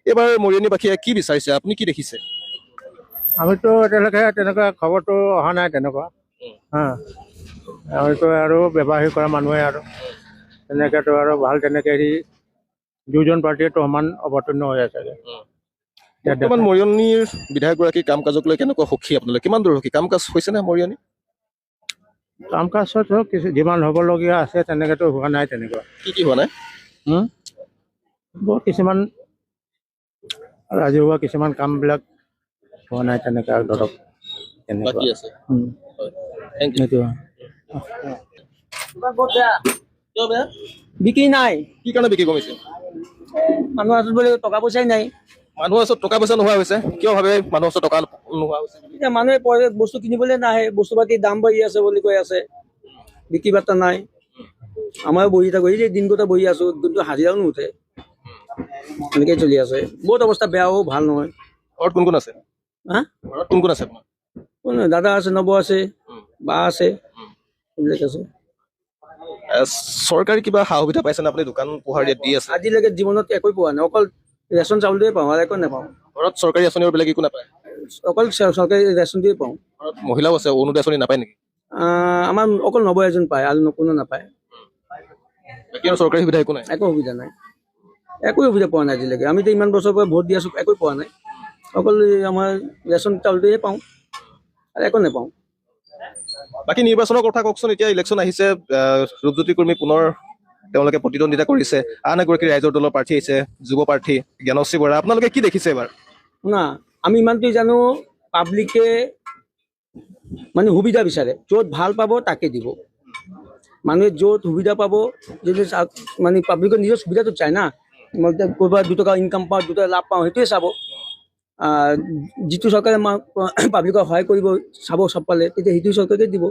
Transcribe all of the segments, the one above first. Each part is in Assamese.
এইবাৰ মৰিয়নিবাসীয়ে কি বিচাৰিছে, আপুনি কি দেখিছে? আমিতো এতিয়ালৈকে তেনেকুৱা খবৰটো অহা নাই তেনেকুৱা আমিতো আৰু ব্যৱসায়ী কৰা মানুহে আৰু তেনেকেতো আৰু ভাল তেনেকে দুজন পাৰ্টিয়েতো সমান অৱতীৰ্ণ হৈ আছে। বৰ্তমান মৰিয়নিৰ বিধায়কগৰাকী কাম কাজক লৈ কেনেকুৱা সুখী আপোনালোক, কিমান দূৰ সুখী? কাম কাজ হৈছেনে মৰিয়নি? কাম কাজতো কিছু যিমান হ'বলগীয়া আছে তেনেকেতো হোৱা নাই তেনেকুৱা। কি হোৱা নাই? বহুত কিছুমান ৰাজহুৱা কিছুমান কামবিলাক হোৱা নাই তেনেকুৱা ধৰক বাকী আছে। বিক্ৰী নাই। কি কাৰণে বিক্ৰী কমিছে? মানুহৰ হাতত বোলে টকা পইচাই নাই। মানুহৰ ওচৰত টকা পইচা নোহোৱা হৈছে, কিয় ভাবে মানুহৰ ওচৰত টকা নোহোৱা হৈছে? এতিয়া মানুহে বস্তু কিনিবলৈ নাহে, বস্তু পাতিৰ দাম বাঢ়ি আছে বুলি কৈ আছে, বিক্ৰী বাৰ্তা নাই। আমাৰো বহি থাকো, এই যে দিনকেইটা বহি আছো, দিনটো হাজিৰাও নুঠে, এনেকেই চলি আছে। বহুত অৱস্থা বেয়াও, ভাল নহয়। ঘৰত কোন কোন আছে? হা, ঘৰত কোন কোন আছে আপোনাৰ? কোন দাদা আছে, নবৌ আছে, বা আছে, এইবিলাক আছে। চৰকাৰী কিবা সা সুবিধা পাইছেনে আপুনি? দোকান পোহাৰ ইয়াত দি আছে? আজিলৈকে জীৱনত একো পোৱা নাই, অকল ৰেচন চাউলটোৱে পাওঁ আৰু একো নাপাওঁ। ঘৰত চৰকাৰী আঁচনি বেলেগ একো নাপায়? অকল চৰকাৰী ৰেচনটোৱে পাওঁ। ঘৰত মহিলাও আছে, অৰুণোদয় আঁচনি নাপায় নেকি? আমাৰ অকল নবৌ এজন পায় আৰু কোনো নাপায়। বাকী আৰু চৰকাৰী সুবিধা একো নাই? একো সুবিধা নাই, একো সুবিধা পোৱা নাই আজিলৈকে। আমিতো ইমান বছৰৰ পৰা ভোট দি আছো, একো পোৱা নাই। অকল আমাৰ ৰেচন চাউলটোহে পাওঁ আৰু একো নাপাওঁ। বাকী নিৰ্বাচনৰ কথা কওকচোন। এতিয়া ইলেকশ্যন আহিছে, ৰূপজ্যোতি কুৰ্মী পুনৰ তেওঁলোকে প্ৰতিদ্বন্দ্বিতা কৰিছে, আন এগৰাকী ৰাইজৰ দলৰ প্ৰাৰ্থী আহিছে, যুৱ প্ৰাৰ্থী জ্ঞানশ্ৰী বৰা। আপোনালোকে কি দেখিছে এবাৰ? শুনা, আমি ইমানটোৱে জানো, পাব্লিকে মানে সুবিধা বিচাৰে, য'ত ভাল পাব তাকে দিব। মানুহে য'ত সুবিধা পাব, যদি মানে পাব্লিকৰ নিজৰ সুবিধাটো চাই না, মই এতিয়া ক'ৰবাত 2 টকা ইনকাম পাওঁ, 2 টকা লাভ পাওঁ, সেইটোৱে চাব। যিটো চৰকাৰে পাব্লিকক সহায় কৰিব চাব চব পালে, তেতিয়া সেইটো চৰকাৰে দিব।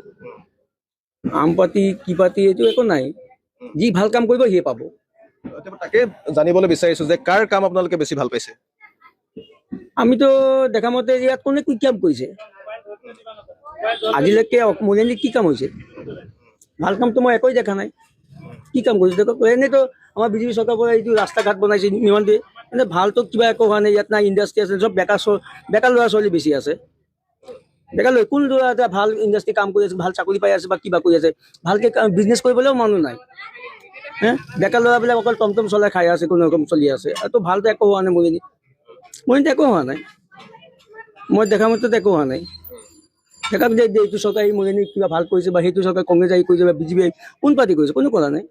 আম পাৰ্টি কি পাৰ্টি এইটো একো নাই, যি ভাল কাম কৰিব সিয়ে পাব। তাকে জানিবলৈ বিচাৰিছো যে কাৰ কাম আপোনালোকে বেছি ভাল পাইছে? আমিতো দেখা মতে ইয়াত কোনে কি কাম কৰিছে আজিলৈকে? মৰিয়নিত কি কাম হৈছে? ভাল কামটো মই একোৱে দেখা নাই। কি কাম কৰিছে এনেইতো আমাৰ বিজেপি চৰকাৰৰ পৰা এইটো ৰাস্তা ঘাট বনাইছে ইমানটোৱে, এনে ভালতো কিবা একো হোৱা নাই। ইয়াত নাই ইণ্ডাষ্ট্ৰি আছে, চব বেকাৰ ল'ৰা ছোৱালী বেছি আছে। বেকাৰ কোন ল'ৰা এটা ভাল ইণ্ডাষ্ট্ৰি কাম কৰি আছে, ভাল চাকৰি পাই আছে বা কিবা কৰি আছে, ভালকে বিজনেছ কৰিবলৈও মানুহ নাই। বেকাৰ ল'ৰাবিলাক অকল টমটম চলাই খাই আছে, কোনো ৰকম চলি আছে। আৰু ভালতো একো হোৱা নাই মৰিয়নিত একো হোৱা নাই। মই দেখা মতে একো হোৱা নাই। দেখা যে এইটো চৰকাৰে মৰিয়নিত কিবা ভাল কৰিছে বা সেইটো চৰকাৰে কংগ্ৰেছ আহি কৰিছে বা বিজেপি কোন পাৰ্টি কৰিছে, কোনো কৰা নাই।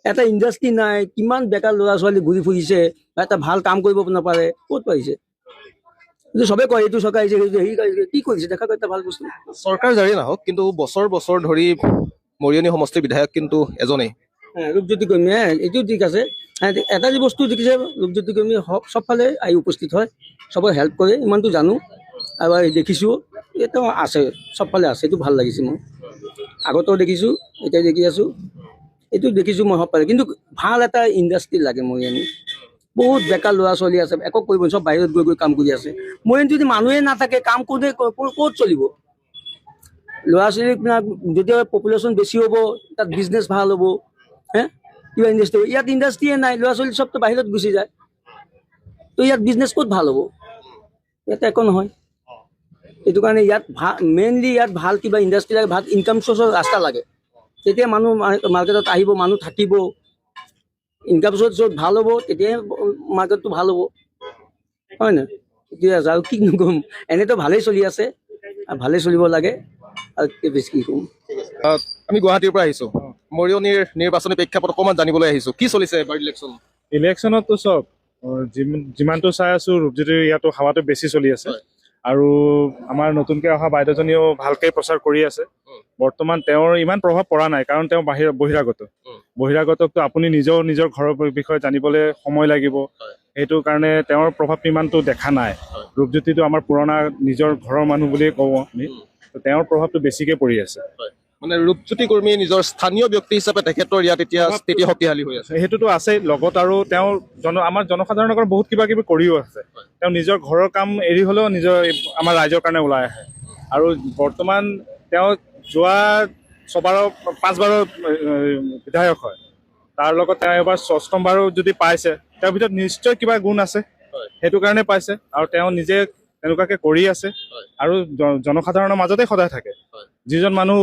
এটা ইণ্ডাষ্ট্ৰি নাই, কিমান বেকাৰ ল'ৰা ছোৱালী ঘূৰি ফুৰিছে, এটা ভাল কাম কৰিব নাপাৰে, ক'ত পাৰিছে? চবে কয় এইটো চৰকাৰ আহিছে, হেৰি কি কৰিছে দেখা এটা ভাল বস্তু। চৰকাৰ জাৰি নাহক, কিন্তু বছৰ বছৰ ধৰি মৰিয়নি সমষ্টিৰ বিধায়ক কিন্তু এজনেই, ৰূপজ্যোতি কুৰ্মী। এইটো ঠিক আছে, এটা যি বস্তু দেখিছে, ৰূপজ্যোতি কুৰ্মী চবফালে আহি উপস্থিত হয়, চবক হেল্প কৰে, ইমানটো জানো আৰু দেখিছোঁ। এইটো আছে, চবফালে আছে, এইটো ভাল লাগিছে। মই আগতেও দেখিছোঁ, এতিয়া দেখি আছোঁ, এইটো দেখিছোঁ মই সবফালে। কিন্তু ভাল এটা ইণ্ডাষ্ট্ৰি লাগে মৰিয়নি। বহুত বেকাৰ ল'ৰা ছোৱালী আছে, একো কৰিব, চব বাহিৰত গৈ গৈ কাম কৰি আছে। মৰিয়নিত যদি মানুহে নাথাকে, কাম কোনে ক'ত চলিব? ল'ৰা ছোৱালী যেতিয়া পপুলেশ্যন বেছি হ'ব, তাত বিজনেছ ভাল হ'ব। কিবা ইণ্ডাষ্ট্ৰি, ইয়াত ইণ্ডাষ্ট্ৰিয়ে নাই, ল'ৰা ছোৱালী চবতো বাহিৰত গুচি যায়, তো ইয়াত বিজনেছ ক'ত ভাল হ'ব? ইয়াত একো নহয়। সেইটো কাৰণে ইয়াত মেইনলি ইয়াত ভাল কিবা ইণ্ডাষ্ট্ৰি লাগে, ভাল ইনকাম চ'ৰ্চৰ ৰাস্তা লাগে, তেতিয়া মানুহ মাৰ্কেটত আহিব, মানুহ থাকিব। ইনকাম চ'ৰ্চ ভাল হ'ব, তেতিয়াহে মাৰ্কেটটো ভাল হ'ব, হয় নাই? এতিয়া আৰু কি নক'ম, এনেতো ভালেই চলি আছে, ভালেই চলিব লাগে, আৰু বেছি কি ক'ম। আমি গুৱাহাটীৰ পৰা আহিছো, মৰিয়নিৰ নিৰ্বাচনী প্ৰেক্ষাপট অকণমান জানিবলৈ আহিছো। কি চলিছে এবাৰ ইলেকশ্যন? ইলেকশ্যনততো চব যিমানটো চাই আছো, ৰূপজ্যোতিৰ ইয়াতো হাৱাটো বেছি চলি আছে। আৰু আমাৰ নতুনকৈ অহা বাইদেউজনীও ভালকৈ প্ৰচাৰ কৰি আছে। বৰ্তমান তেওঁৰ ইমান প্ৰভাৱ পৰা নাই, কাৰণ তেওঁ বহিৰাগতকতো আপুনি নিজেও নিজৰ ঘৰৰ বিষয়ে জানিবলৈ সময় লাগিব, সেইটো কাৰণে তেওঁৰ প্ৰভাৱটো ইমানটো দেখা নাই। ৰূপজ্যোতিটো আমাৰ পুৰণা নিজৰ ঘৰৰ মানুহ বুলিয়ে কওঁ আমি, তেওঁৰ প্ৰভাৱটো বেছিকৈ পৰি আছে। মানে ৰূপজ্যোতি কুৰ্মী নিজৰ স্থানীয় ব্যক্তি হিচাপে তেখেতৰ ইয়াত এতিয়া স্থিতি শক্তিশালী হৈ আছে। সেইটোতো আছেই, লগত আৰু তেওঁ আমাৰ জনসাধাৰণক বহুত কিবা কিবি কৰিও আছে। তেওঁ নিজৰ ঘৰৰ কাম এৰি হ'লেও আমাৰ ৰাইজৰ কাৰণে ওলাই আহে। আৰু বৰ্তমান তেওঁ যোৱা 5 বাৰৰ বিধায়ক হয়, তাৰ লগত তেওঁ এবাৰ 6ম বাৰো যদি পাইছে, তেওঁৰ ভিতৰত নিশ্চয় কিবা গুণ আছে, সেইটো কাৰণে পাইছে আৰু তেওঁ নিজে তেনেকুৱাকে কৰি আছে আৰু জনসাধাৰণৰ মাজতে সদায় থাকে। যিজন মানুহ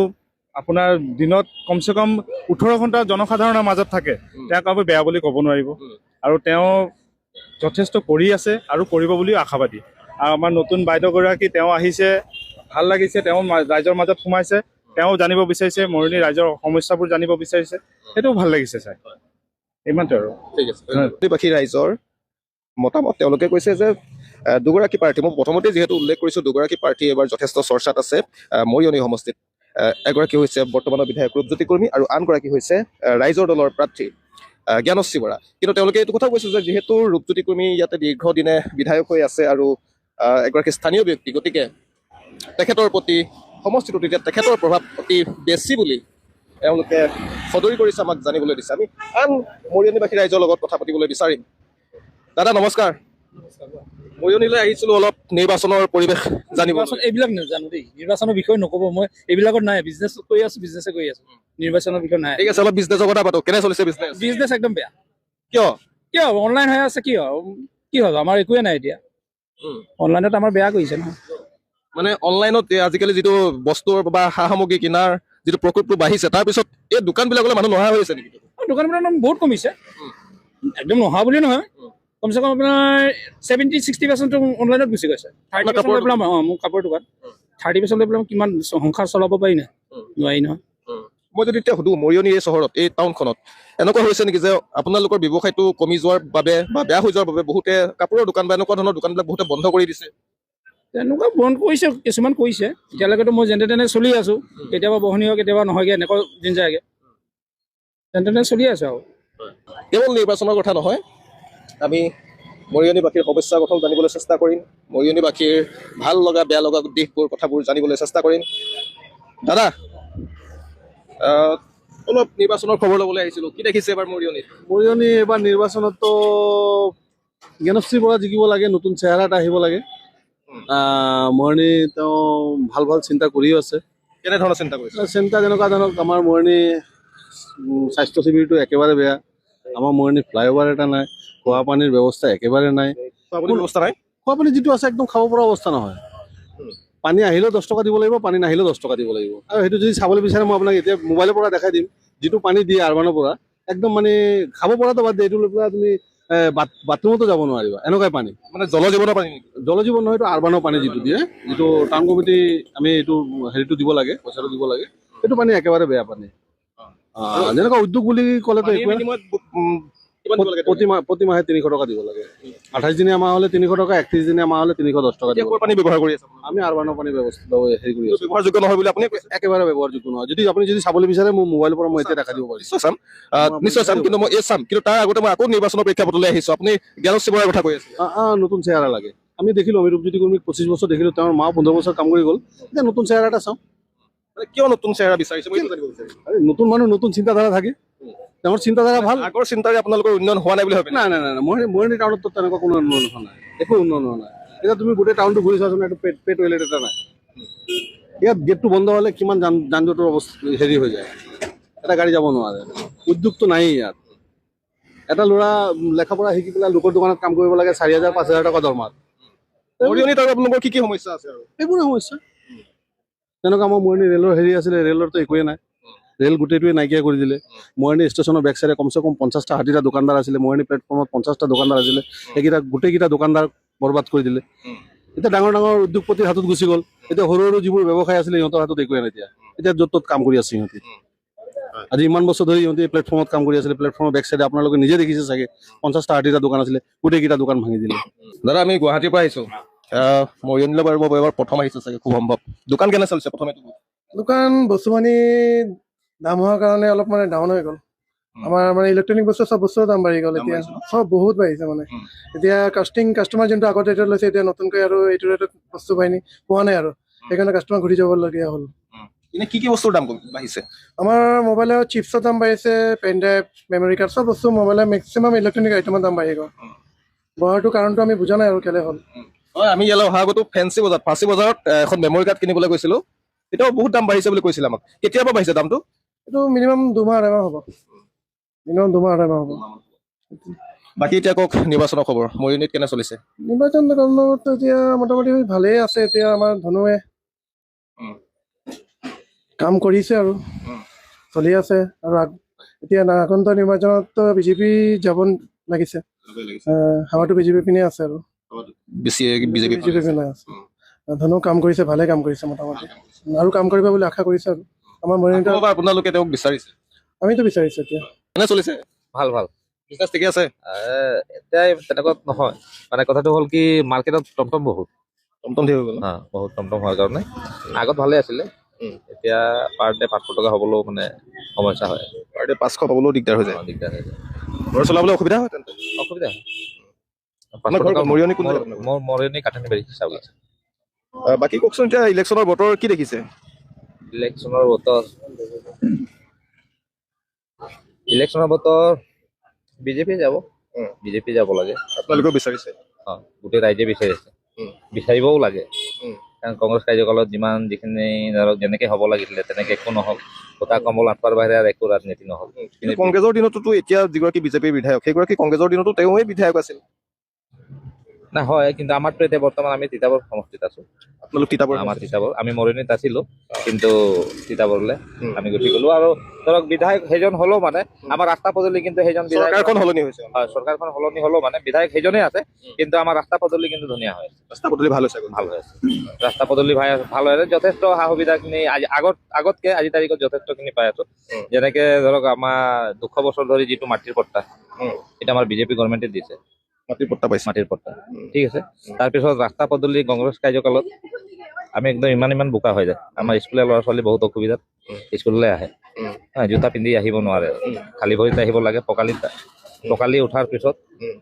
আপোনাৰ দিনত কমচে কম 18 ঘণ্টা জনসাধাৰণৰ মাজত থাকে, তেওঁক আমি বেয়া বুলি ক'ব নোৱাৰিব। আৰু তেওঁ যথেষ্ট কৰি আছে আৰু কৰিব বুলিও আশাবাদী। আৰু আমাৰ নতুন বাইদেউগৰাকী তেওঁ আহিছে, ভাল লাগিছে, তেওঁ ৰাইজৰ মাজত সোমাইছে, তেওঁ জানিব বিচাৰিছে মৰিয়নি ৰাইজৰ সমস্যাবোৰ জানিব বিচাৰিছে, সেইটোও ভাল লাগিছে চাই। ইমানটো আৰু ঠিক আছে। বাকী ৰাইজৰ মতামত তেওঁলোকে কৈছে যে দুগৰাকী প্ৰাৰ্থী, মই প্ৰথমতে যিহেতু উল্লেখ কৰিছোঁ দুগৰাকী প্ৰাৰ্থী এবাৰ যথেষ্ট চৰ্চাত আছে মৰিয়নি সমষ্টিত। এগৰাকী হৈছে বৰ্তমানৰ বিধায়ক ৰূপজ্যোতি কুৰ্মী আৰু আনগৰাকী হৈছে ৰাইজৰ দলৰ প্ৰাৰ্থী জ্ঞানশ্ৰী বৰা। কিন্তু তেওঁলোকে এইটো কথা কৈছে যে যিহেতু ৰূপজ্যোতি কুৰ্মী ইয়াতে দীৰ্ঘদিনে বিধায়ক হৈ আছে আৰু এগৰাকী স্থানীয় ব্যক্তি, গতিকে তেখেতৰ প্ৰতি সমষ্টিটোত এতিয়া তেখেতৰ প্ৰভাৱ অতি বেছি বুলি তেওঁলোকে সদৰি কৰিছে, আমাক জানিবলৈ দিছে। আমি আন মৰিয়নিবাসী ৰাইজৰ লগত কথা পাতিবলৈ বিচাৰিম। দাদা নমস্কাৰ। মৰিয়নিলৈ আহিছিলোঁ অলপ নিৰ্বাচনৰ পৰিৱেশ জানিব। এইবিলাক নাজানো দেই, নিৰ্বাচনৰ বিষয়ে নক'ব, মই এইবিলাকত নাই। বিজনেছ কৰি আছো, বিজনেছে কৰি আছো, নিৰ্বাচনৰ বিষয়ে নাই। ঠিক আছে, অলপ বিজনেছৰ কথা পাতো। কেনে চলিছে বিজনেছ? বিজনেছ একদম বেয়া। কিয়? কিয় অনলাইন হৈ আছে, কি হ'ল আমাৰ একোৱে নাই এতিয়া। অনলাইনত আমাৰ বেয়া কৰিছে নহয়। মানে অনলাইনত আজিকালি যিটো বস্তুৰ বা সা সামগ্ৰী কিনাৰ যিটো প্ৰকোপটো বাঢ়িছে, তাৰপিছত এই দোকানবিলাকলৈ মানুহ নহা হৈ আছে নেকি? দোকানবিলাক বহুত কমিছে, একদম নহা বুলি নহয়। কমচে কম আপোনাৰ 70-60% অনলাইনত গুচি গৈছে। 30% লৈ পেলাই মোৰ কাপোৰৰ দোকান 30% লৈ পেলাই কিমান সংসাৰ চলাব পাৰি নাই? নোৱাৰি নহয়। মই যদি এতিয়া সুধো মৰিয়নি এই চহৰত, এই টাউনখনত এনেকুৱা হৈছে নেকি যে আপোনালোকৰ ব্যৱসায়টো কমি যোৱাৰ বাবে বা বেয়া হৈ যোৱাৰ বাবে বহুতে কাপোৰৰ দোকান বা এনেকুৱা ধৰণৰ দোকানবিলাক বহুতে বন্ধ কৰি দিছে? তেনেকুৱা বন্ধ কৰিছে, কিছুমান কৰিছে। এতিয়ালৈকেতো মই যেনে তেনে চলি আছো, কেতিয়াবা বহনি হয় কেতিয়াবা নহয়গৈ, এনেকুৱা দিন যায়গৈ, যেনে তেনে চলি আছে আৰু। কেৱল নিৰ্বাচনৰ কথা নহয়, আমি মৰিয়নিবাসীৰ সমস্যাৰ কথাও জানিবলৈ চেষ্টা কৰিম, মৰিয়নিবাসীৰ ভাল লগা বেয়া লগা দিশবোৰ কথাবোৰ জানিবলৈ চেষ্টা কৰিম। দাদা অলপ নিৰ্বাচনৰ খবৰ ল'বলৈ আহিছিলোঁ, কি দেখিছে এবাৰ মৰিয়নিত? মৰিয়নি এবাৰ নিৰ্বাচনতো জ্ঞানশ্ৰী বৰা জিকিব লাগে, নতুন চেহেৰা এটা আহিব লাগে। মৰিয়নি তেওঁ ভাল ভাল চিন্তা কৰিও আছে। কেনেধৰণৰ চিন্তা কৰিছে? চিন্তা যেনেকুৱা ধৰক আমাৰ মৰিয়নি স্বাস্থ্য শিবিৰটো একেবাৰে বেয়া, আমাৰ মৰিয়নি ফ্লাইঅভাৰ এটা নাই, খোৱা পানীৰ ব্যৱস্থা একেবাৰে নাই। ব্যৱস্থা নাই, খোৱা পানী যিটো আছে একদম খাব পৰা অৱস্থা নহয়। পানী আহিলেও 10 টকা দিব লাগিব, পানী নাহিলেও 10 টকা দিব লাগিব। আৰু সেইটো যদি চাবলৈ বিচাৰে মই আপোনাক এতিয়া মোবাইলৰ পৰা দেখাই দিম, যিটো পানী দিয়ে আৰবানৰ পৰা একদম মানে খাব পৰাটো বাদ দিয়ে, এইটো লৈ পেলাই তুমি বাথৰুমতো যাব নোৱাৰিবা, এনেকুৱাই পানী। মানে জলজীৱনৰ পানী নেকি? জলজীৱন নহয়, এইটো আৰবানৰ পানী যিটো দিয়ে, যিটো টাউন কমিটি আমি এইটো হেৰিটো দিব লাগে, পইচাটো দিব লাগে, সেইটো পানী একেবাৰে বেয়া পানী। যেনেকুৱা উদ্যোগ বুলি ক'লেতো একোৱে প্ৰতি মাহে 300 টকা দিব লাগে। 28 দিনীয়া মাহ হ'লে 300 টকা, 31 দিনীয়া মাহ হ'লে 310 টকা দিব। পানী ব্যৱহাৰ কৰি আছে আমি আৰবানৰ পানী ব্যৱস্থা হেৰি কৰি আছো। ব্যৱহাৰযোগ্য নহয় বুলি আপুনি কৈছে? একেবাৰে ব্যৱহাৰযোগ্য নহয়। আপুনি যদি চাবলৈ বিচাৰে মোৰ মোবাইলৰ পৰা মই এতিয়া দেখাই দিব পাৰিম। নিশ্চয় চাম, কিন্তু মই এই চাম, কিন্তু তাৰ আগতে মই আকৌ নিৰ্বাচনৰ প্ৰেক্ষাপটলৈ আহিছো। আপুনি জ্ঞানশ্ৰী বৰাৰ কথা কৈ আছে। নতুন চেহেৰা লাগে। আমি দেখিলো, আমি ৰূপজ্যোতি কুৰ্মীক 25 বছৰ দেখিলো, তেওঁৰ মা 15 বছৰ কাম কৰি গ'ল, এতিয়া নতুন চেহেৰা এটা চাওঁ। কিয় নতুন চেহেৰা বিচাৰিছে মই জানিব বিচাৰিছো। নতুন মানুহ, নতুন চিন্তাধাৰা থাকে, তেওঁৰ চিন্তাধাৰা ভাল। আগৰ চিন্তাৰে আপোনালোকৰ উন্নয়ন হোৱা নাই বুলি ভাবে? নাই নাই নাই, মৰিয়নি টাউনত তেনেকুৱা কোনো উন্নয়ন হোৱা নাই, একো উন্নয়ন হোৱা নাই। এতিয়া তুমি গোটেই টাউনটো ঘূৰি চোৱাচোন, এইটো পে টয়লেট এটা নাই। ইয়াত গেটটো বন্ধ হ'লে কিমান যান জঁটৰ অৱস্থা হেৰি হৈ যায়, এটা গাড়ী যাব নোৱাৰে। উদ্যোগটো নাই ইয়াত। এটা ল'ৰা লেখাপঢ়া শিকি পেলাই লোকৰ দোকানত কাম কৰিব লাগে, 4,000-5,000 টকা দৰমহাত। মৰিয়নিত আৰু আপোনালোকৰ কি কি সমস্যা আছে? আৰু এইবোৰে সমস্যা। তেনেকুৱা আমাৰ মৰিয়নি ৰেলৰ হেৰি আছিলে, ৰেলৰতো একোৱে নাই, ৰেল গোটেইটোৱে নাইকিয়া কৰি দিলে। মৰিয়নি ষ্টেচনৰ বেক চাইডে কমচে কম 50টা-60টা দোকানদাৰ আছিলে, মৰিয়নি প্লেটফৰ্মত 50টা দোকানদাৰ আছিলে, গোটেইকেইটা দোকানদাৰ বৰবাদ কৰি দিলে। এতিয়া ডাঙৰ ডাঙৰ উদ্যোগপতিৰ হাতত গুচি গ'ল, এতিয়া সৰু সৰু যিবোৰ ব্যৱসায় আছিলে সিহঁতৰ হাতত একোৱে নাই। এতিয়া য'ত ত'ত কাম কৰি আছে সিহঁতি। আজি ইমান বছৰ ধৰি সিহঁতি প্লেটফৰ্মত কাম কৰি আছিলে, প্লেটফৰ্মৰ বেক চাইডে আপোনালোকে নিজে দেখিছে চাগে, 50টা-60টা দোকান আছিলে, গোটেইকেইটা দোকান ভাঙি দিলে। দাদা আমি গুৱাহাটীৰ পৰা আহিছো, মৰিয়নিলৈ বাৰু মই এবাৰ প্ৰথম আহিছো চাগে, খুব সম্ভৱ। দোকান কেনে চলিছে প্ৰথমে? দোকান বস্তু বাহিনী দাম হোৱাৰ কাৰণে অলপ মানে ডাউন হৈ গ'ল। আমাৰ মানে ইলেক্ট্ৰনিক বস্তু চব বস্তুৰ দাম বাঢ়ি গ'ল, এতিয়া চব বহুত বাঢ়িছে মানে। এতিয়া কাষ্টমাৰ যোনটো আগত ৰেটত লৈছে, এতিয়া নতুনকৈ আৰু এইটো ৰেটত বস্তু বাহিনী পোৱা নাই, আৰু সেইকাৰণে কাষ্টমাৰ ঘূৰি যাবলগীয়া হ'ল। এনে কি কি বস্তুৰ দাম বাঢ়িছে? আমাৰ মোবাইলৰ চিপছৰ দাম বাঢ়িছে, পেন ড্ৰাইভ, মেমৰি কাৰ্ড, চব বস্তু মোবাইলৰ মেক্সিমাম ইলেক্ট্ৰনিক আইটেমৰ দাম বাঢ়ি গ'ল। বঢ়াটো কাৰণটো আমি বুজা নাই আৰু কেলে হ'ল। হয়, আমি ইয়ালৈ অহা আগতো ফাঁচী বজাৰত এখন মেমৰি কাৰ্ড কিনিবলৈ গৈছিলো, তেতিয়াও বহুত দাম বাঢ়িছে বুলি কৈছিলে আমাক। কেতিয়াবা বাঢ়িছে দামটো? এইটো মিনিমাম 2-2.5 মাহ হ'ব, মিনিমাম 2-2.5 মাহ হ'ব। বাকী এতিয়া কওক নিৰ্বাচনৰ খবৰ মৰিয়নিত কেনে চলিছে? নিৰ্বাচন কাৰণত এতিয়া মোটামুটি ভালেই আছে। এতিয়া আমাৰ ধনুৱে কাম কৰিছে আৰু চলি আছে। আৰু এতিয়া আগন্তুক নিৰ্বাচনত বিজেপি যাব লাগিছে। হাৱাটো বিজেপি পিনে আছে আৰু বিজেপি বিজেপি পিনে আছে। ধনু কাম কৰিছে, ভালে কাম কৰিছে মোটামুটি, আৰু কাম কৰিব বুলি আশা কৰিছে। আৰু আমাৰ মৰিয়নিত আপোনালোকে তেওঁক বিচাৰিছে, আমিতো বিচাৰিছো। এতিয়া কেনে চলিছে? ভাল ভাল বিজনেছ ঠিকে আছে? এতিয়া তেনেকুৱা নহয়, মানে কথাটো হ'ল কি মাৰ্কেটত টমটম বহুত টমটম ধেৰ হৈ গ'ল। বহুত টমটম হোৱাৰ কাৰণে আগত ভালে আছিলে, এতিয়া পাৰ ডে 500 টকা হ'বলৈও মানে সমস্যা হয়, পাৰ ডে 500 পাবলৈও দিগদাৰ হৈ যায়। দিগদাৰ হৈ যায়, ঘৰ চলাবলৈ অসুবিধা হয় তেন্তে। অসুবিধা হয়। আপোনাৰ ঘৰ মৰিয়নি কোন জেগাত? মোৰ মৰিয়নি কাঠানি চাউল আছে। বাকী কওকচোন, এতিয়া ইলেকশ্যনৰ বতৰ কি দেখিছে? ইলেকশ্যনৰ বতৰ বিজেপি যাব, বিজেপি যাব লাগে। আপোনালোকেও বিচাৰিছে? গোটেই ৰাইজে বিচাৰিছে, বিচাৰিবও লাগে। কাৰণ কংগ্ৰেছ কাৰ্যকালত যিখিনি ধৰক যেনেকে হ'ব লাগিছিলে তেনেকে একো নহ'ল। ভোটা কমল আঁঠুৱাৰ বাহিৰে আৰু একো ৰাজনীতি নহ'ল। কিন্তু কংগ্ৰেছৰ দিনতো এতিয়া যিগৰাকী বিজেপিৰ বিধায়ক, সেইগৰাকী কংগ্ৰেছৰ দিনতো তেওঁৱেই বিধায়ক আছিল। নাই হয়, কিন্তু আমাৰতো এতিয়া বৰ্তমান আমি তিতাবৰ সমষ্টিত আছো। আপোনালোক তিতাবৰ? আমাৰ তিতাবৰ, আমি মৰিয়নিত আছিলো, কিন্তু তিতাবৰলৈ আমি গুচি গলো। আৰু ধৰক বিধায়ক সেইজন হলেও মানে আমাৰ ৰাস্তা পদূলি কিন্তু সেইজন চৰকাৰখন সলনি হৈছে। হয়, চৰকাৰখন সলনি হলেও মানে বিধায়ক সেইজনেই আছে, কিন্তু আমাৰ ৰাস্তা পদূলি কিন্তু ধুনীয়া হৈ আছে। ৰাস্তা পদূলি ভাল হৈছে? ভাল হৈ আছে, ৰাস্তা পদূলি ভাল হৈ আছে। যথেষ্ট সা সুবিধাখিনি আগতকে আজি তাৰিখত যথেষ্টখিনি পাই আছো। যেনেকে ধৰক আমাৰ 200 বছৰ ধৰি যিটো মাটিৰ পট্টা, এটা আমাৰ বিজেপি গভৰ্ণমেণ্টে দিছে। মাটিৰ পট্টা পাইছে? মাটিৰ পট্টা, ঠিক আছে। তাৰপিছত ৰাস্তা পদূলি কংগ্ৰেছ কাৰ্যকালত আমি একদম ইমান বোকা হৈ যায়। আমাৰ স্কুলীয়া ল'ৰা ছোৱালী বহুত অসুবিধাত স্কুললৈ আহে, জোতা পিন্ধি আহিব নোৱাৰে, খালী ভৰিত আহিব লাগে। পকালি উঠাৰ পিছত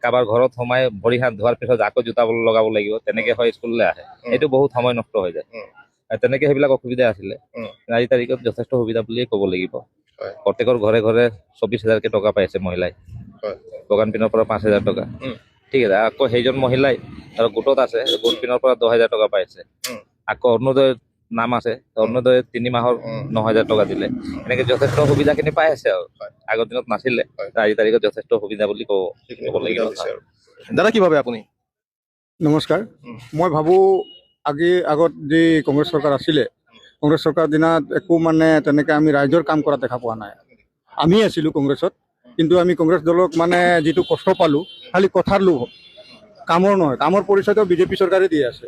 কাৰোবাৰ ঘৰত সোমাই ভৰি হাত ধোৱাৰ পিছত আকৌ জোতা লগাব লাগিব, তেনেকে হয় স্কুললৈ আহে। এইটো বহুত সময় নষ্ট হৈ যায়। তেনেকে সেইবিলাক অসুবিধা আছিলে। আজি তাৰিখত যথেষ্ট সুবিধা বুলিয়ে ক'ব লাগিব। প্ৰত্যেকৰ ঘৰে ঘৰে 24,000কে টকা পাইছে মহিলাই, বাগান পিনৰ পৰা 5,000 টকা, ঠিক আছে। আকৌ সেইজন মহিলাই আৰু গোটত আছে, গোট পিনৰ পৰা 10,000 টকা পাইছে। আকৌ অৰুণোদয়ৰ নাম আছে, অৰুণোদয় 3 মাহৰ 9,000 টকা দিলে। এনেকে যথেষ্ট সুবিধাখিনি পাই আছে আৰু আগৰ দিনত নাছিলে। আজি তাৰিখত যথেষ্ট সুবিধা বুলি ক'ব লাগিব। দাদা কি ভাবে আপুনি? নমস্কাৰ। মই ভাবোঁ আগত যি কংগ্ৰেছ চৰকাৰ আছিলে, কংগ্ৰেছ চৰকাৰ দিনত একো মানে তেনেকৈ আমি ৰাইজৰ কাম কৰা দেখা পোৱা নাই। আমি আছিলোঁ কংগ্ৰেছত, কিন্তু আমি কংগ্ৰেছ দলক মানে যিটো কষ্ট পালোঁ, খালি কথাৰ লোভ, কামৰ নহয়। কামৰ পৰিচয়টো বিজেপি চৰকাৰে দি আছে।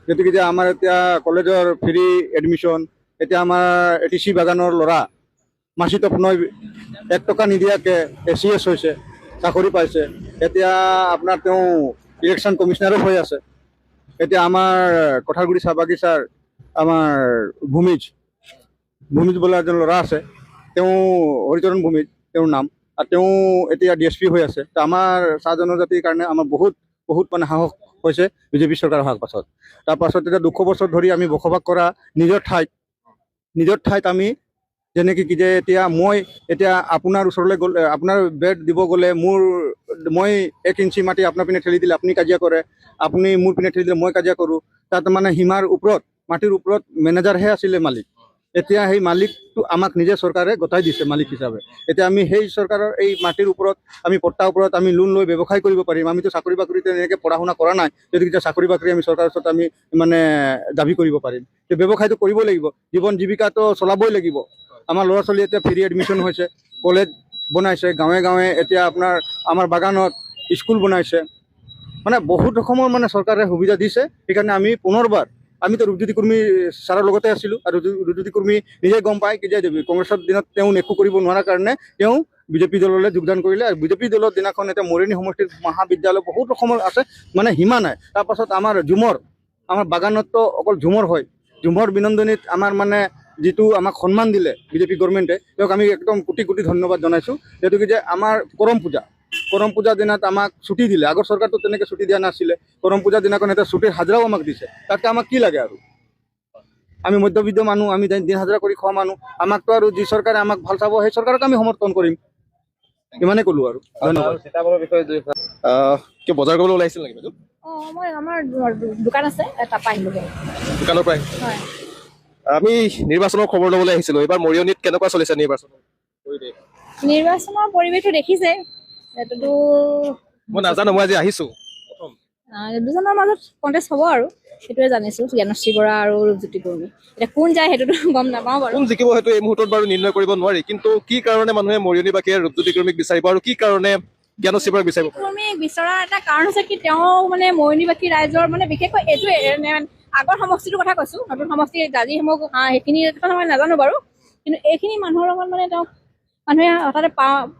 গতিকে যে আমাৰ এতিয়া কলেজৰ ফ্ৰী এডমিশ্যন, এতিয়া আমাৰ ATC বাগানৰ ল'ৰা মাচি তপনৈ 1 টকা নিদিয়াকৈ ACS হৈছে, চাকৰি পাইছে। এতিয়া আপোনাৰ তেওঁ ইলেকশ্যন কমিশ্যনাৰো হৈ আছে। এতিয়া আমাৰ কঠাৰগুৰি চাহ বাগিচাৰ আমাৰ ভূমিজ বোলা এজন ল'ৰা আছে, তেওঁ হৰিচৰণ ভূমিজ তেওঁৰ নাম, আৰু তেওঁ এতিয়া DSP হৈ আছে। তো আমাৰ চাহ জনজাতিৰ কাৰণে আমাৰ বহুত মানে সাহস হৈছে বিজেপি চৰকাৰ অহাৰ পাছত। তাৰপাছত এতিয়া 200 বছৰ ধৰি আমি বসবাস কৰা নিজৰ ঠাইত আমি যেনেকৈ কি যে মই আপোনাৰ ওচৰলৈ গ'লে, আপোনাৰ বেড দিব গ'লে মই 1 ইঞ্চি মাটি আপোনাৰ পিনে ঠেলি দিলে আপুনি কাজিয়া কৰে, আপুনি মোৰ পিনে ঠেলি দিলে মই কাজিয়া কৰোঁ। তাত মানে সীমাৰ ওপৰত, মাটিৰ ওপৰত মেনেজাৰহে আছিলে মালিক। এতিয়া সেই মালিকটো আমাক নিজে চৰকাৰে গতাই দিছে মালিক হিচাপে। এতিয়া আমি সেই চৰকাৰৰ এই মাটিৰ ওপৰত, আমি পট্টাৰ ওপৰত আমি লোন লৈ ব্যৱসায় কৰিব পাৰিম। আমিতো চাকৰি বাকৰিতে এনেকৈ পঢ়া শুনা কৰা নাই, গতিকে চাকৰি বাকৰি আমি চৰকাৰৰ ওচৰত আমি মানে দাবী কৰিব পাৰিম। তো ব্যৱসায়টো কৰিবই লাগিব, জীৱন জীৱিকাটো চলাবই লাগিব। আমাৰ ল'ৰা ছোৱালী এতিয়া ফ্ৰী এডমিশ্যন হৈছে, কলেজ বনাইছে, গাঁৱে গাঁৱে এতিয়া আপোনাৰ আমাৰ বাগানত স্কুল বনাইছে, মানে বহুত ৰকমৰ মানে চৰকাৰে সুবিধা দিছে। সেইকাৰণে আমি পুনৰবাৰ, আমিতো ৰূপজ্যোতি কুৰ্মী ছাৰৰ লগতে আছিলোঁ, আৰু ৰূপজ্যোতি কুৰ্মী নিজে গম পায় কি যে কংগ্ৰেছৰ দিনত তেওঁ একো কৰিব নোৱাৰাৰ কাৰণে তেওঁ বিজেপি দললৈ যোগদান কৰিলে। আৰু বিজেপি দলৰ দিনাখন এতিয়া মৰিয়নি সমষ্টিৰ মহাবিদ্যালয় বহুত ৰকমৰ আছে, মানে সীমা নাই। তাৰপাছত আমাৰ আমাৰ বাগানততো অকল ঝুমৰ হয়। ঝুমৰ বিনন্দনীত আমাৰ মানে যিটো আমাক সন্মান দিলে বিজেপি গভৰ্ণমেণ্টে, তেওঁক আমি একদম কোটি কোটি ধন্যবাদ জনাইছোঁ। যিহেতুকে যে আমাৰ কৰম পূজাৰ দিনাত আমাক ছুটি দিলে। আগৰ চৰকাৰটো তেনেকৈ ছুটি দিয়া নাছিলে। কৰম পূজাৰ দিনাখন এটা ছুটিৰ হাজিৰাও আমাক দিছে। তাতকৈ আমাক কি লাগে আৰু? আমি মধ্যবিত্ত মানুহ, আমি দিন হাজিৰা কৰি খোৱা মানুহ। আমাকতো আৰু যি চৰকাৰে আমাক ভাল চাব সেই চৰকাৰক আমি সমৰ্থন কৰিম, ইমানেই ক'লোঁ আৰু। ধন্যবাদ। কিয় বজাৰ কৰিবলৈ ওলাইছিল নেকি বাইদেউ? মই আমাৰ দোকান আছে, তাৰপৰা আহিলোগৈ। দোকানৰ পৰাই? হয়। আমি নিৰ্বাচনৰ খবৰ ল'বলৈ আহিছিলোঁ। এইবাৰ মৰিয়নিত কেনেকুৱা চলিছে নিৰ্বাচনৰ পৰিৱেশ? নিৰ্বাচনৰ পৰিৱেশটো দেখিছে, এইটোতো মই নাজানো, মই আজি আহিছো। দুজনৰ মাজত কণ্টেষ্ট হ'ব আৰু সেইটোৱে জানিছো, জ্ঞানশ্ৰী বৰা আৰু ৰূপজ্যোতি কুৰ্মী। এতিয়া কোন যায় সেইটোতো গম নাপাওঁ বাৰু। কোন জিকিব সেইটো এই মুহূৰ্তত বাৰু নিৰ্ণয় কৰিব নোৱাৰি, কিন্তু কি কাৰণে মানুহে মৰিয়নিবাসীয়ে ৰূপজ্যোতি কুৰ্মীক বিচাৰিব আৰু কি কাৰণে জ্ঞানশ্ৰী বৰাক বিচাৰিব? কুৰ্মীক বিচৰা এটা কাৰণ হৈছে কি তেওঁ মানে মৰিয়নিবাসী ৰাইজৰ মানে বিশেষকৈ এইটোৱে আগৰ সমষ্টিটোৰ কথা কৈছো, নতুন সমষ্টি দাজি সমক সেইখিনি কথা মই নাজানো বাৰু, কিন্তু এইখিনি মানুহৰ লগত মানে তেওঁক মানুহে হঠাতে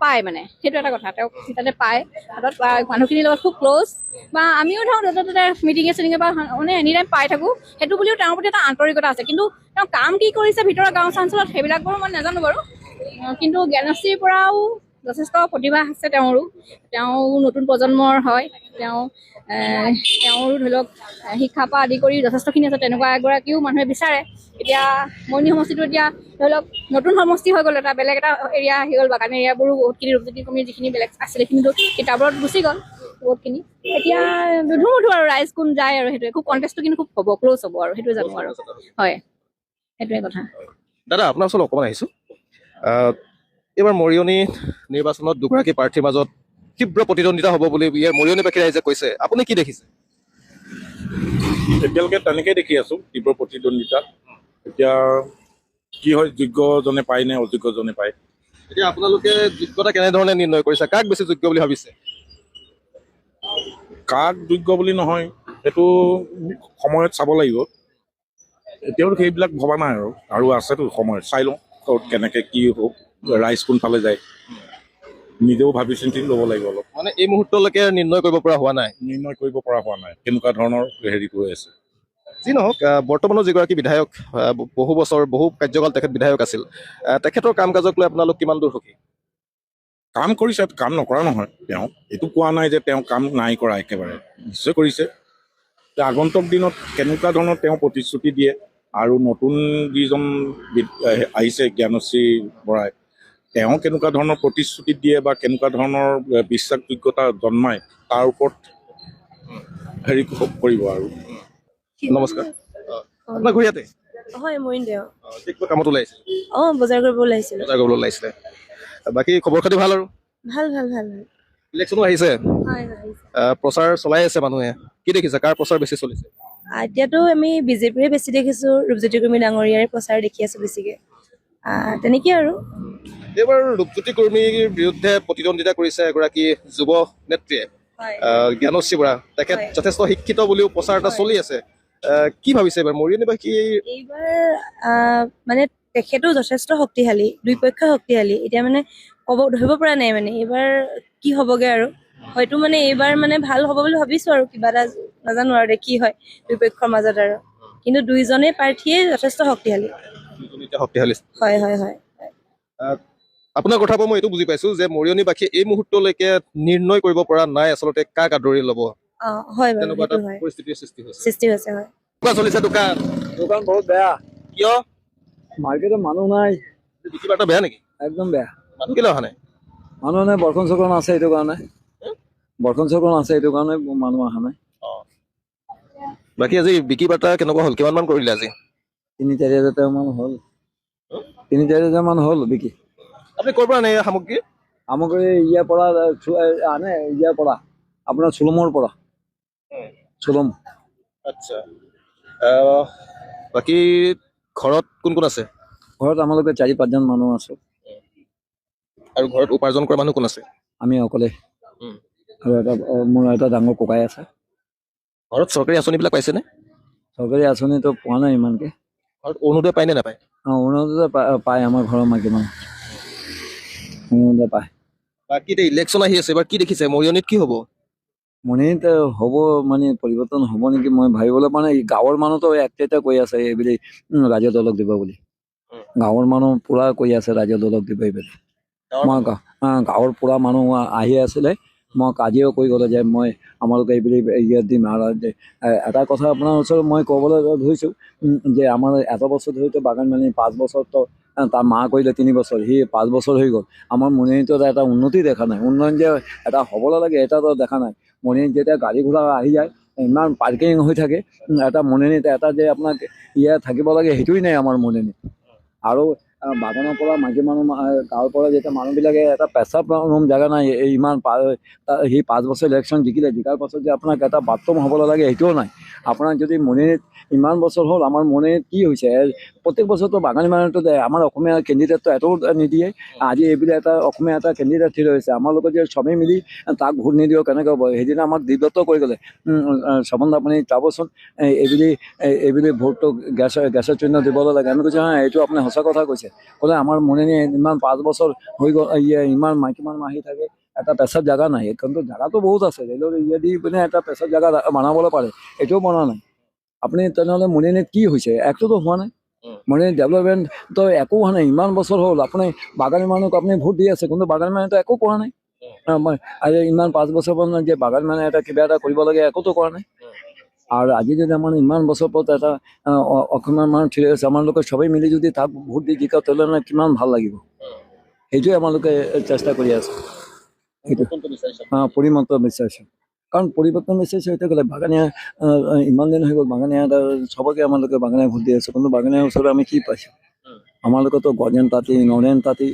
পায় মানে, সেইটো এটা কথা। তেওঁক তাতে পায়, হাতত মানুহখিনিৰ লগত খুব ক্ল'জ, বা আমিও ধৰক য'তে ত'তে মিটিঙে চিটিঙে বা মানে এনি টাইম পাই থাকোঁ, সেইটো বুলিও তেওঁৰ প্ৰতি এটা আন্তৰিকতা আছে। কিন্তু তেওঁ কাম কি কৰিছে ভিতৰৰ গাঁও অঞ্চলত সেইবিলাক বাৰু মই নাজানো বাৰু। কিন্তু জ্ঞানশ্ৰীৰ পৰাও যথেষ্ট প্ৰতিভা আছে তেওঁৰো, তেওঁ নতুন প্ৰজন্মৰ হয়, তেওঁৰো ধৰি লওক শিক্ষাৰ পৰা আদি কৰি যথেষ্টখিনি আছে, তেনেকুৱা এগৰাকীও মানুহে বিচাৰে। এতিয়া মৰিয়নি সমষ্টিটো এতিয়া ধৰি লওক নতুন সমষ্টি হৈ গ'ল, এটা বেলেগ এটা এৰিয়া আহি গ'ল, বাগান এৰিয়াবোৰো বহুতখিনি ৰূপজ্যোতি কুৰ্মীৰ যিখিনি বেলেগ আছিলে সেইখিনিতো কিতাপবোৰত গুচি গ'ল বহুতখিনি। এতিয়া দুধু আৰু ৰাইজ কোন যায় আৰু সেইটোৱে, খুব কণ্টেষ্টটো কিন্তু খুব হ'ব, ক্ল'জ হ'ব আৰু সেইটোৱে জানো আৰু। হয়, সেইটোৱে কথা। দাদা আপোনাৰ ওচৰত অকণমান আহিছো। এইবাৰ মৰিয়নি নিৰ্বাচনত দুগৰাকী প্ৰাৰ্থীৰ মাজত তীব্ৰ প্ৰতিদ্বন্দ্বিতা হ'ব বুলি ইয়াৰ মৰিয়নিবাসী ৰাইজে কৈছে, আপুনি কি দেখিছে? এতিয়ালৈকে তেনেকেই দেখি আছো, তীব্ৰ প্ৰতিদ্বন্দ্বিতা। এতিয়া কি হয়, যোগ্যজনে পায় নে অযোগ্যজনে পায়। এতিয়া আপোনালোকে যোগ্যতা কেনেধৰণে নিৰ্ণয় কৰিছে, কাক বেছি যোগ্য বুলি ভাবিছে? কাক যোগ্য বুলি নহয়, সেইটো সময়ত চাব লাগিব। এতিয়াও সেইবিলাক ভবা নাই আৰু আছেতো সময়ত, চাই লওঁ ক'ত কেনেকৈ কি হ'ব, ৰাইজ কোনফালে যায়, নিজেও ভাবি চিন্তি ল'ব লাগিব অলপ। মানে এই মুহূৰ্তলৈকে নিৰ্ণয় কৰিব পৰা হোৱা নাই, কেনেকুৱা ধৰণৰ হেৰিটো হৈ আছে। যি নহওক, বৰ্তমানৰ যিগৰাকী বিধায়ক, বহু বছৰ বহু কাৰ্যকাল তেখেত বিধায়ক আছিল, তেখেতৰ কাম কাজক লৈ আপোনালোক কিমান দূৰ সুখী? কাম কৰিছে, কাম নকৰা নহয়। তেওঁ এইটো কোৱা নাই যে তেওঁ কাম নাই কৰা, একেবাৰে নিশ্চয় কৰিছে। আগন্তুক দিনত কেনেকুৱা ধৰণৰ তেওঁ প্ৰতিশ্ৰুতি দিয়ে, আৰু নতুন যিজন আহিছে জ্ঞানশ্ৰী বৰাই, তেওঁ কেনেকুৱা ধৰণৰ প্ৰতিশ্ৰুতি দিয়ে বা কেনেকুৱা ধৰণৰ বিশ্বাসযোগ্যতা জন্মায়, তাৰ ওপৰত হেৰি কৰিব আৰু। নমস্কাৰ, আপোনাৰ ঘৰ ইয়াতে? হয়, মৰিন্দে। কিবা কামত ওলাইছে? বজাৰ কৰিব ওলাইছিলো। বজাৰ কৰিবলৈ ওলাইছিলে। বাকী খবৰ খাতি ভাল আৰু? ভাল ভাল ভাল। ইলেকশ্যনো আহিছে, হয়, প্ৰচাৰ চলাই আছে মানুহে, কি দেখিছে, কাৰ প্ৰচাৰ বেছি চলিছে? এতিয়াতো আমি বিজেপিৰে বেছি দেখিছো, ৰূপজ্যোতি কুৰ্মী ডাঙৰীয়াৰ প্ৰচাৰ দেখি আছো বেছিকে, তেনেকে আৰু। এইবাৰ ৰূপজ্যোতি কুৰ্মীৰ বিৰুদ্ধে প্ৰতিদ্বন্দ্বিতা কৰিছে এগৰাকী যুৱ নেত্ৰীয়ে, জ্ঞানশ্ৰী বৰা। তেখেত যথেষ্ট শিক্ষিত বুলিও প্ৰচাৰ এটা চলি আছে, কি ভাবিছে এইবাৰ মৰিয়নিবাসী? এইবাৰ মানে তেখেতো যথেষ্ট শক্তিশালী, দুই পক্ষ শক্তিশালী। এতিয়া মানে ধৰিব পৰা নাই মানে এইবাৰ কি হ'বগে আৰু। হয়তো মানে এইবাৰ মানে ভাল হ'ব বুলি ভাবিছো আৰু, কিবা এটা নাজানো আৰু কি হয় দুই পক্ষৰ মাজত আৰু। কিন্তু দুইজনেই প্ৰাৰ্থীয়ে যথেষ্ট শক্তিশালী। হয় হয় হয়। আপোনাৰ কথাৰ পৰা মই এইটো বুজি পাইছো যে মৰিয়নিবাসীয়ে এই মুহূৰ্তলৈকে নিৰ্ণয় কৰিব পৰা নাই আচলতে কাক আদৰি ল'ব। হয় বাৰু, সেইটো হয়, পৰিস্থিতিৰ সৃষ্টি হৈছে। হয়, চলিছে দোকান বহুত বেয়া। কিয়? মাৰ্কেটত মানুহ নাই, বিক্ৰী বাৰ্তা বেয়া নেকি? একদম বেয়া। মানুহ কেলৈ অহা নাই? মানুহ নাই, বৰ্ষণ চৰ্ষণ আছে এইটো কাৰণে, মানুহ অহা নাই। বাকী আজি বিক্ৰী বাৰ্তা কেনেকুৱা হ'ল, কিমান মান কৰিলে আজি? 3-4 হাজাৰ মান হ'ল। 3-4 হাজাৰ মান হ'ল বিক্ৰী। আপুনি ক'ৰ পৰা আনে সামগ্ৰী? ইয়াৰ পৰা আনে, ইয়াৰ পৰা আপোনাৰ চুলুমৰ পৰা। চুলুম। আচ্ছা, বাকী ঘৰত কোন কোন আছে? ঘৰত আমালোকে 4-5জন মানুহ আছো। আৰু ঘৰত উপাৰ্জন কৰা মানুহ কোন আছে? আমি অকলে। আৰু মোৰ এটা ডাঙৰ ককাই আছে। ঘৰত চৰকাৰী আঁচনিবিলাক পাইছেনে? চৰকাৰী আঁচনিটো পোৱা নাই ইমানকে। ঘৰত অৰুণোদয় পায় নে নাপায়? অৰুণোদয় পায়, আমাৰ ঘৰৰ মাইকী মানুহ অৰুণোদয় পায়। বাকী এতিয়া ইলেকশ্যন আহি আছে, এবাৰ কি দেখিছে মৰিয়নিত কি হ'ব? মৰিয়নিত হ'ব মানে পৰিৱৰ্তন হ'ব নেকি, মই ভাবিবলৈ মানে গাঁৱৰ মানুহতো একটা কৈ আছে এইবুলি ৰাজ্য দলক দিব বুলি। গাঁৱৰ মানুহ পুৰা কৈ আছে ৰাজ্য দলক দিব এইবুলি। মই গাঁৱৰ পুৰা মানুহ আহি আছিলে, মই কাজিও কৈ গ'লে যে মই আমালোকে এইবুলি ইয়াত দিম। আৰু এটা কথা আপোনাৰ ওচৰত মই ক'বলৈ ধৰিছোঁ যে আমাৰ এটা বছৰ ধৰিতো বাগান মানে 5 বছৰতো তাৰ মা কৰিলে 3 বছৰ, সি 5 বছৰ হৈ গ'ল। আমাৰ মৰিয়নিতো এটা উন্নতি দেখা নাই, উন্নয়ন যে এটা হ'বলৈ লাগে এটাতো দেখা নাই। মৰিয়নিত যেতিয়া গাড়ী ঘোঁৰা আহি যায়, ইমান পাৰ্কিং হৈ থাকে, এটা মৰিয়নিত এটা যে আপোনাক থাকিব লাগে সেইটোৱেই নাই আমাৰ মৰিয়নিত। আৰু বাগানৰ পৰা মাইকী মানুহ গাঁৱৰ পৰা যেতিয়া মানুহবিলাকে এটা পেচাব ৰুম জেগা নাই ইমান সি 5 বছৰ ইলেকশ্যন জিকাৰ পাছত যে আপোনাক এটা বাথৰুম হ'ব লাগে সেইটোও নাই। আপোনাৰ যদি মৰিয়নিত ইমান বছৰ হ'ল আমাৰ মৰিয়নিত কি হৈছে প্ৰত্যেক বছৰতো বাগানী মানুহটো আমাৰ অসমীয়া কেণ্ডিডেটটো এটাও নিদিয়ে। আজি এইবিলাক এটা অসমীয়া এটা কেণ্ডিডেট থিয় হৈছে আমাৰ লগত যে চবেই মিলি তাক ভোট নিদিওঁ কেনেকৈ হ'ব। সেইদিনা আমাক দিব্যত্ব কৰি গ'লে স্বপন দা আপুনি যাবচোন এইবুলি ভোটটো গেছৰ চিহ্ন দিবলৈ লাগে। আমি কৈছোঁ হা এইটো আপুনি সঁচা কথা কৈছে। ক'লে আমাৰ মৰিয়নি ইমান 5 বছৰ হৈ গ'ল ইমান মাইকী মানুহ আহি থাকে এটা পেচাব জেগা নাই। কিন্তু জেগাটো বহুত আছে ৰেলৰ ইয়ে দি পিনে এটা পেচাব জেগা বনাবলৈ পাৰে এইটোও বনা নাই। আপুনি তেনেহ'লে মৰিয়নিত কি হৈছে একোতো হোৱা নাই। মৰিয়নি ডেভেলপমেণ্টটো একো হোৱা নাই। ইমান বছৰ হ'ল আপুনি বাগানী মানুহক আপুনি ভোট দি আছে কিন্তু বাগানী মানুহেতো একো কৰা নাই। আৰু ইমান 5 বছৰ পৰা যে বাগানী মানুহে এটা কিবা এটা কৰিব লাগে একোতো কৰা নাই। আৰু আজি যদি আমাৰ ইমান বছৰ পৰত এটা অসমীয়া মানুহ থিয় হৈছে আমালোকে সবেই মিলি যদি তাক ভোট দি জিকাওঁ তেনেহ'লে কিমান ভাল লাগিব। সেইটোৱে আমালোকে চেষ্টা কৰি আছে। সেইটো পৰিৱৰ্তন বিচাৰিছোঁ কাৰণ পৰিৱৰ্তন বিচাৰিছোঁ সেইটো ক'লে বাগানীয়া ইমান দিন হৈ গ'ল বাগানীয়া চবকে আমালোকে বাগানীয়া ভোট দি আছোঁ কিন্তু বাগানীয়াৰ ওচৰত আমি কি পাইছোঁ। আমালোকেতো গজেন তাঁতী নৰেন তাঁতী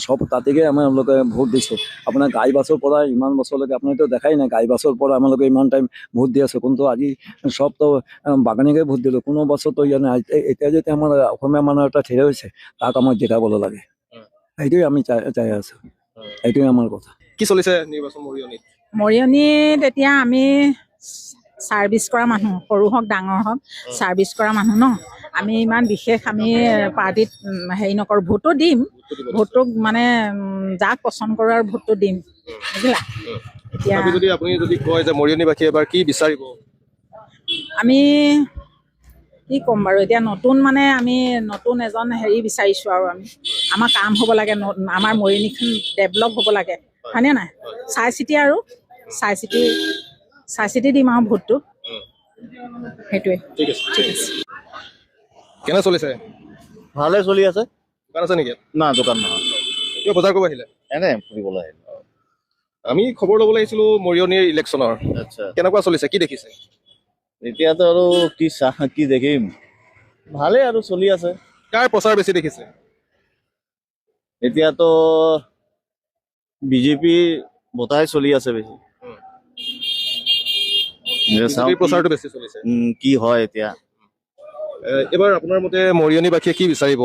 সব তাঁতিকে আমালোকে ভোট দিছোঁ। আপোনাৰ গাই বাছৰ পৰা ইমান বছৰলৈকে আপোনালোকে দেখাই নাই গাই বাছৰ পৰা আমালোকে ইমান টাইম ভোট দি আছোঁ কিন্তু আজি সবতো বাগানীকে ভোট দিলোঁ। কোনো বছৰতো ইয়াত নাই। এতিয়া যেতিয়া আমাৰ অসমীয়া মানুহ এটা থিয় হৈছে তাক আমাক জিকাবলৈ লাগে। সেইটোৱে আমি চাই আছোঁ। এইটোৱে আমাৰ কথা। কি চলিছে নিৰ্বাচন মৰিয়নিত? মৰিয়নিত এতিয়া আমি ছাৰ্ভিচ কৰা মানুহ সৰু হওক ডাঙৰ হওক ছাৰ্ভিচ কৰা মানুহ ন আমি ইমান বিশেষ আমি পাৰ্টিত হেৰি নকৰোঁ। ভোটো দিম ভোটটোক মানে যাক পচন্দ কৰোঁ আৰু ভোটটো দিম বুজিলা। এতিয়া আপুনি যদি কয় যে মৰিয়নিবাসীয়ে এবাৰ কি বিচাৰিব আমি কি ক'ম বাৰু এতিয়া নতুন মানে আমি নতুন এজন হেৰি বিচাৰিছোঁ আৰু আমাৰ কাম হ'ব লাগে আমাৰ মৰিয়নিখন ডেভেলপ হ'ব লাগে হয়নে নাই। চাই চিতি আৰু চাই চিতি দিম আৰু ভোটটো সেইটোৱে। ঠিক আছে ঠিক আছে। কেনে চলিছে? ভালে চলি আছে। দোকান আছে নেকি? না দোকান নহয়। কিয় বজাৰ কৰিব আহিলে? এনে ফুৰিবলৈ আহিলোঁ। আমি খবৰ ল'বলৈ আহিছিলোঁ মৰিয়নিৰ ইলেকশ্যনৰ। আচ্ছা কেনেকুৱা চলিছে কি দেখিছে? এতিয়াতো আৰু কি দেখিম ভালেই আৰু চলি আছে। কাৰ প্ৰচাৰ বেছি দেখিছে? এতিয়াতো বিজেপি বতাহে চলি আছে বেছি। বিজেপিৰ প্ৰচাৰটো বেছি চলিছে। কি হয় এতিয়া এবাৰ আপোনাৰ মতে মৰিয়নিবাসীয়ে কি বিচাৰিব?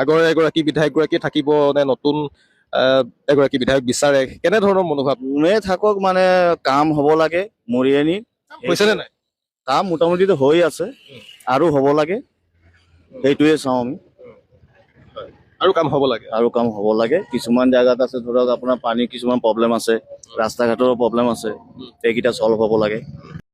আগৰ এগৰাকী বিধায়কগৰাকী থাকিব নে নতুন এগৰাকী বিধায়ক বিচাৰে? কেনেধৰণৰ মনোভাৱ? যোনে থাকক মানে কাম হ'ব লাগে মৰিয়নি হৈছেনে নাই? কাম মোটামুটিতো হৈ আছে আৰু হ'ব লাগে সেইটোৱে চাওঁ আমি। আৰু কাম হ'ব লাগে আৰু কাম হ'ব লাগে। কিছুমান জেগাত আছে ধৰক আপোনাৰ পানী কিছুমান প্ৰব্লেম আছে ৰাস্তা ঘাটৰো প্ৰব্লেম আছে সেইকেইটা চল্ভ হ'ব লাগে।